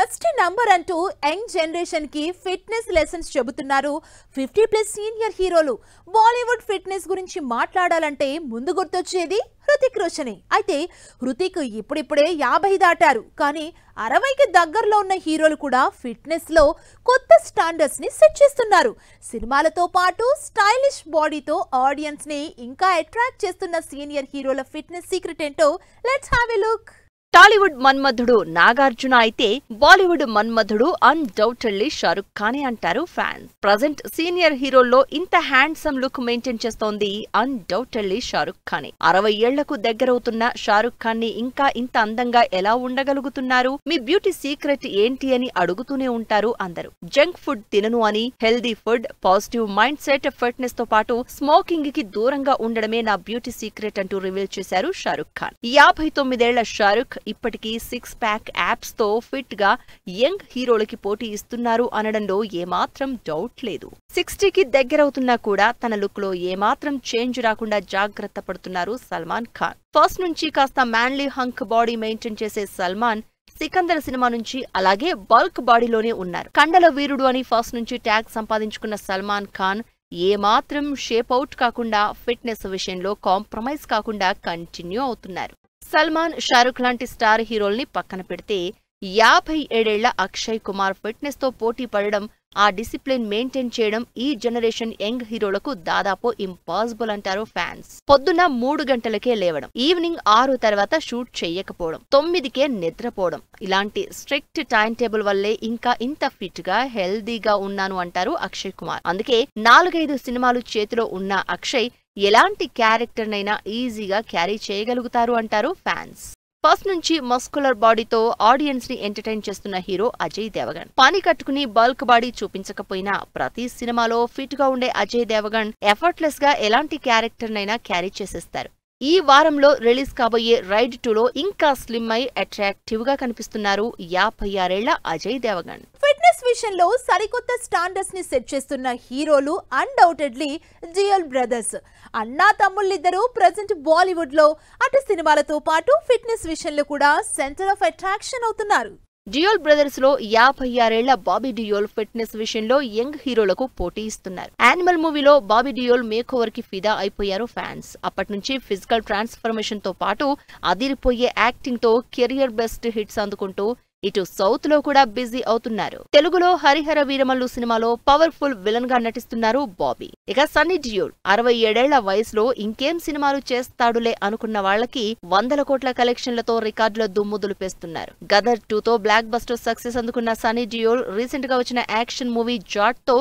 Just number అంటూ young generation కి fitness lessons చెబుతున్నారు 50+ సీనియర్ హీరోలు. బాలీవుడ్ ఫిట్నెస్ గురించి మాట్లాడాలంటే ముందు గుర్తొచ్చేది హృతిక్ రోషనే. అయితే హృతిక్ ఇప్పుడిప్పుడే 50 దాటారు. కానీ 60కి దగ్గరలో ఉన్న హీరోలు కూడా ఫిట్నెస్ లో కొత్త స్టాండర్డ్స్ ని సెట్ చేస్తున్నారు. సినిమాలతో పాటు స్టైలిష్ బాడీతో ఆడియన్స్ ని ఇంకా అట్రాక్ట్ చేస్తున్న సీనియర్ హీరోల ఫిట్నెస్ సీక్రెట్ ఏంటో let's have a look. Tollywood Manmadhudu Nagarjuna అయితే బాలీవుడ్ మన్మధుడు అన్డౌటెడ్లీ షారుఖ్ ఖానే అంటారు ఫ్యాన్స్. ప్రజెంట్ సీనియర్ హీరోల్లో ఇంత హ్యాండ్సమ్ లుక్ మెయింటైన్ చేస్తోంది అన్డౌటెడ్లీ షారుఖ్ ఖానే. 60 ఏళ్లకు దగ్గరవుతున్న షారుఖ్ ఖాన్ ని ఇంకా ఇంత అందంగా ఎలా ఉండగలుగుతున్నారు, మీ బ్యూటీ సీక్రెట్ ఏంటి అని అడుగుతూనే ఉంటారు అందరూ. జంక్ ఫుడ్ తినను అని, healthy food, positive mind set, fitness తో పాటు స్మోకింగ్ కి దూరంగా ఉండడమే నా బ్యూటీ సీక్రెట్ అంటూ రివీల్ చేశారు షారుఖ్ ఖాన్. 59 ఏళ్ల షారుఖ్ ఇప్పటికీ 6 ప్యాక్ యాప్స్ తో ఫిట్ గా యంగ్ హీరోలకి పోటీ ఇస్తున్నారు అనడంలో ఏమాత్రం డౌట్ లేదు. 60కి దగ్గరవుతున్నా కూడా తన లుక్ లో ఏమాత్రం చేంజ్ రాకుండా జాగ్రత్త పడుతున్నారు సల్మాన్ ఖాన్. ఫస్ట్ నుంచి కాస్త మ్యాన్లీ హంక్ బాడీ మెయింటైన్ చేసే సల్మాన్ సికందర్ సినిమా నుంచి అలాగే బల్క్ బాడీలోనే ఉన్నారు. కండల వీరుడు అని ఫస్ట్ నుంచి ట్యాగ్ సంపాదించుకున్న సల్మాన్ ఖాన్ ఏమాత్రం షేప్ అవుట్ కాకుండా ఫిట్నెస్ విషయంలో కాంప్రమైజ్ కాకుండా కంటిన్యూ అవుతున్నారు. సల్మాన్, షారుఖ్ లాంటి స్టార్ హీరోల్ని పక్కన పెడితే 57 ఏళ్ల అక్షయ్ కుమార్ ఫిట్నెస్ తో పోటీ పడడం, ఆ డిసిప్లిన్ మెయింటైన్ చేయడం ఈ జనరేషన్ యంగ్ హీరోలకు దాదాపు ఇంపాసిబుల్ అంటారు ఫ్యాన్స్. పొద్దున్న 3 గంటలకే లేవడం, ఈవినింగ్ 6 తర్వాత షూట్ చెయ్యకపోవడం, 9కే నిద్రపోవడం, ఇలాంటి స్ట్రిక్ట్ టైం టేబుల్ వల్లే ఇంకా ఇంత ఫిట్ గా హెల్దీగా ఉన్నాను అంటారు అక్షయ్ కుమార్. అందుకే 4-5 సినిమాలు చేతిలో ఉన్న అక్షయ్ ఎలాంటి క్యారెక్టర్నైనా ఈజీగా క్యారీ చేయగలుగుతారు అంటారు ఫ్యాన్స్. ఫస్ట్ నుంచి మస్కులర్ బాడీతో ఆడియన్స్ ని ఎంటర్టైన్ చేస్తున్న హీరో అజయ్ దేవగన్. పని కట్టుకుని బల్క్ బాడీ చూపించకపోయినా ప్రతి సినిమాలో ఫిట్ గా ఉండే అజయ్ దేవగన్ ఎఫర్ట్లెస్ గా ఎలాంటి క్యారెక్టర్నైనా క్యారీ చేసేస్తారు. ఈ వారంలో రిలీజ్ కాబోయే రైడ్ 2లో ఇంకా స్లిమ్ అయి అట్రాక్టివ్ గా కనిపిస్తున్నారు 56 ఏళ్ల అజయ్ దేవగన్. ఫిట్నెస్ విషయంలో సరికొత్త స్టాండర్డ్స్ ని సెట్ చేస్తున్న హీరోలు అన్డౌటెడ్లీ జియోల్ బ్రదర్స్. అన్నా తమ్ముళ్ళిద్దరూ ప్రెజెంట్ బాలీవుడ్ లో అటు సినిమాలతో పాటు ఫిట్నెస్ విషయంలో కూడా సెంటర్ ఆఫ్ అట్రాక్షన్ అవుతున్నారు. డియోల్ బ్రదర్స్ లో 56 ఏళ్ల బాబీ డియోల్ ఫిట్నెస్ విషయంలో యంగ్ హీరోలకు పోటీ ఇస్తున్నారు. యానిమల్ మూవీలో బాబీ డియోల్ మేకోవర్ కి ఫిదా అయిపోయారు ఫ్యాన్స్. అప్పట్నుంచి ఫిజికల్ ట్రాన్స్ఫర్మేషన్ తో పాటు అదిరిపోయే యాక్టింగ్ తో కెరియర్ బెస్ట్ హిట్స్ అందుకుంటూ ఇటు సౌత్ లో కూడా బిజీ అవుతున్నారు. తెలుగులో హరిహర వీరమల్లు సినిమాలో పవర్ఫుల్ విలన్ గా నటిస్తున్నారు బాబీ. ఇక సన్నీ డియోల్ 67 ఏళ్ల వయసులో ఇంకేం సినిమాలు చేస్తాడులే అనుకున్న వాళ్లకి 100 కోట్ల కలెక్షన్లతో రికార్డుల దుమ్ము దులిపేస్తున్నారు. గదర్ 2తో బ్లాక్ బస్టర్ సక్సెస్ అందుకున్న సన్నీ డియోల్ రీసెంట్ గా వచ్చిన యాక్షన్ మూవీ జాట్ తో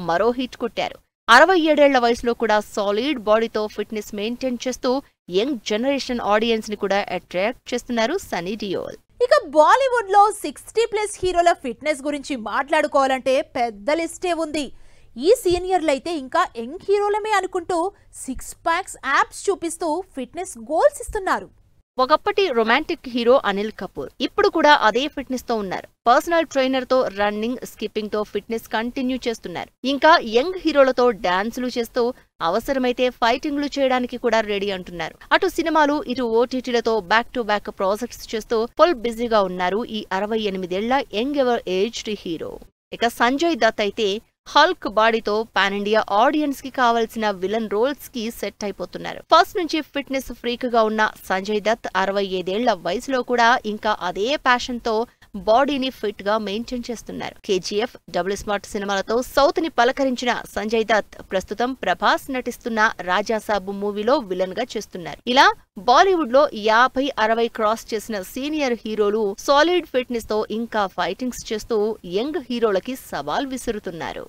మరో హిట్ కొట్టారు. 67 ఏళ్ల వయసులో కూడా సాలిడ్ బాడీతో ఫిట్నెస్ మెయింటైన్ చేస్తూ యంగ్ జనరేషన్ ఆడియన్స్ ని కూడా అట్రాక్ట్ చేస్తున్నారు సన్నీ డియోల్. ఇక బాలీవుడ్ లో 60+ హీరోల ఫిట్నెస్ గురించి మాట్లాడుకోవాలంటే పెద్ద లిస్టే ఉంది. ఈ సీనియర్లైతే ఇంకా యంగ్ హీరోలమే అనుకుంటూ 6 ప్యాక్స్ యాప్స్ చూపిస్తూ ఫిట్నెస్ గోల్స్ ఇస్తున్నారు. ఒకప్పటి రొమాంటిక్ హీరో అనిల్ కపూర్ ఇప్పుడు కూడా అదే ఫిట్నెస్ తో ఉన్నారు. పర్సనల్ ట్రైనర్ తో రన్నింగ్, స్కిప్పింగ్ తో ఫిట్నెస్ కంటిన్యూ చేస్తున్నారు. ఇంకా యంగ్ హీరోలతో డాన్సులు చేస్తూ అవసరమైతే ఫైటింగ్లు చేయడానికి కూడా రెడీ అంటున్నారు. అటు సినిమాలు, ఇటు ఓటీటీలతో బ్యాక్ టు బ్యాక్ ప్రాజెక్ట్స్ చేస్తూ ఫుల్ బిజీగా ఉన్నారు ఈ 68 ఏళ్ల యంగ్ ఎవర్ ఏజ్డ్ హీరో. ఇక సంజయ్ దత్ అయితే హల్క్ బాడీతో పాన్ ఇండియా ఆడియన్స్ కి కావలసిన విలన్ రోల్స్ కి సెట్ అయిపోతున్నారు. ఫస్ట్ నుంచి ఫిట్నెస్ ఫ్రీక్ గా ఉన్న సంజయ్ దత్ 65 ఏళ్ల వయసులో కూడా ఇంకా అదే ప్యాషన్ తో బాడీని ఫిట్ గా మెయింటైన్ చేస్తున్నారు. కేజీఎఫ్, డబుల్ స్మార్ట్ సినిమాలతో సౌత్ ని పలకరించిన సంజయ్ దత్ ప్రస్తుతం ప్రభాస్ నటిస్తున్న రాజాసాబ్ మూవీలో విలన్ గా చేస్తున్నారు. ఇలా బాలీవుడ్ లో 50-60 క్రాస్ చేసిన సీనియర్ హీరోలు సాలిడ్ ఫిట్నెస్ తో ఇంకా ఫైటింగ్స్ చేస్తూ యంగ్ హీరోలకి సవాల్ విసురుతున్నారు.